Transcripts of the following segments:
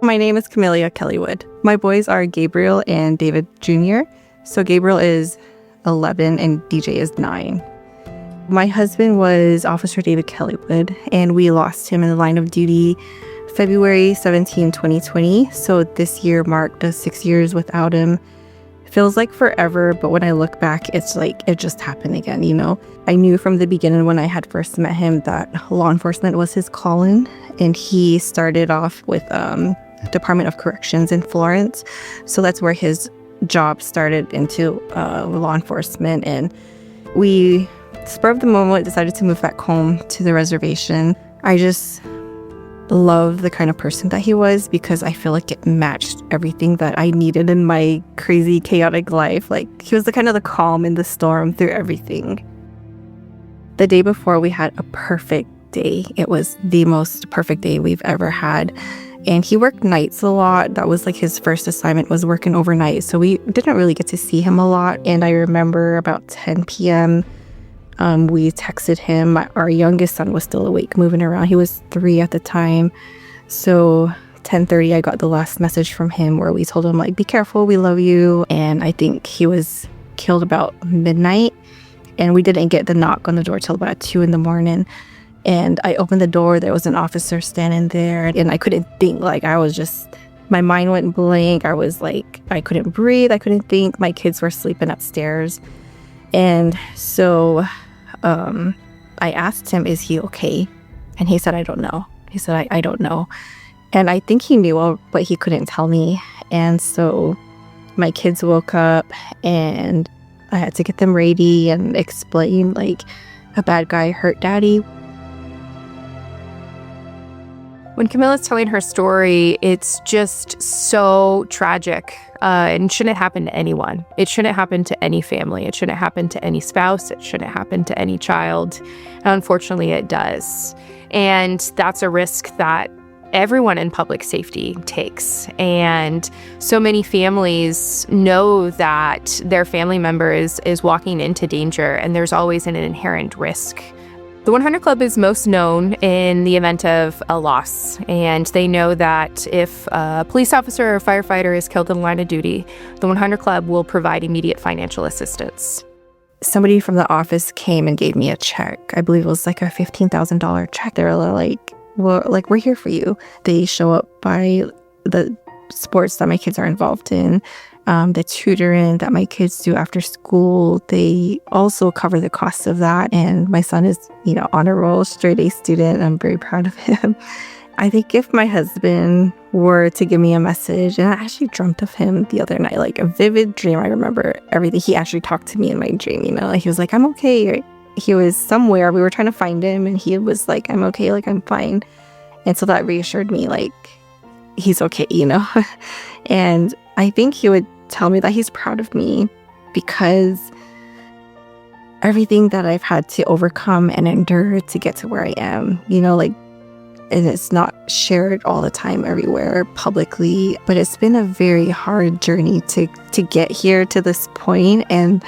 My name is Kamellia Kellywood. My boys are Gabriel and David Jr. So Gabriel is 11 and DJ is 9. My husband was Officer David Kellywood, and we lost him in the line of duty February 17, 2020. So this year marked 6 years without him. Feels like forever, but when I look back, it's like it just happened again, you know? I knew from the beginning when I had first met him that law enforcement was his calling, and he started off with Department of Corrections in Florence. So that's where his job started into law enforcement, and we, spur of the moment, decided to move back home to the reservation. I just love the kind of person that he was because I feel like it matched everything that I needed in my crazy, chaotic life. Like, he was the kind of the calm in the storm through everything. The day before, we had a perfect day. It was the most perfect day we've ever had. And he worked nights a lot. That was like his first assignment, was working overnight. So we didn't really get to see him a lot. And I remember about 10 p.m., we texted him. Our youngest son was still awake, moving around. He was 3 at the time. So 10:30, I got the last message from him where we told him, like, be careful, we love you. And I think he was killed about midnight. And we didn't get the knock on the door till about 2 in the morning. And I opened the door, there was an officer standing there, and I couldn't think. Like, I was just, my mind went blank. I was like, I couldn't breathe, I couldn't think. My kids were sleeping upstairs. And so I asked him, is he okay? And he said, I don't know. He said, I don't know. And I think he knew, but he couldn't tell me. And so my kids woke up, and I had to get them ready and explain, like, a bad guy hurt Daddy. When Camilla's telling her story, it's just so tragic and shouldn't happen to anyone. It shouldn't happen to any family. It shouldn't happen to any spouse. It shouldn't happen to any child. And unfortunately, it does. And that's a risk that everyone in public safety takes. And so many families know that their family member is walking into danger, and there's always an inherent risk. The 100 Club is most known in the event of a loss, and they know that if a police officer or a firefighter is killed in the line of duty, the 100 Club will provide immediate financial assistance. Somebody from the office came and gave me a check. I believe it was like a $15,000 check. They were like, well, like, we're here for you. They show up by the sports that my kids are involved in, the tutoring that my kids do after school. They also cover the cost of that. And my son is, honor roll, straight A student. I'm very proud of him. I think if my husband were to give me a message, and I actually dreamt of him the other night, like a vivid dream. I remember everything. He actually talked to me in my dream, he was like, I'm okay. He was somewhere. We were trying to find him, and he was like, I'm okay, like, I'm fine. And so that reassured me, like, he's okay, And I think he would tell me that he's proud of me because everything that I've had to overcome and endure to get to where I am, and it's not shared all the time everywhere publicly, but it's been a very hard journey to get here to this point. And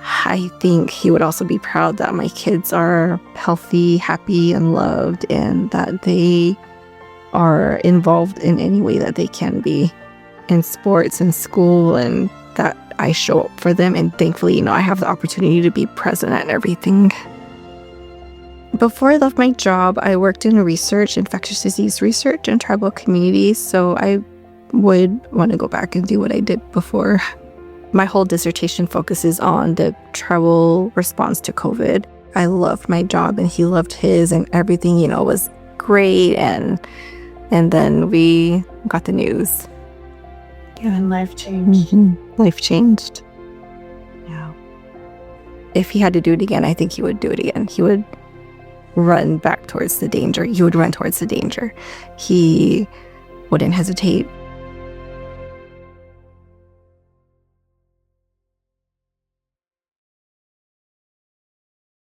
I think he would also be proud that my kids are healthy, happy, and loved, and that they are involved in any way that they can be in sports and school, and that I show up for them. And thankfully, I have the opportunity to be present at everything. Before I left my job, I worked in research, infectious disease research in tribal communities. So I would want to go back and do what I did before. My whole dissertation focuses on the tribal response to COVID. I loved my job, and he loved his, and everything, was great. And then we got the news. Yeah, and life changed. Mm-hmm. Life changed. Yeah. If he had to do it again, I think he would do it again. He would run back towards the danger. He would run towards the danger. He wouldn't hesitate.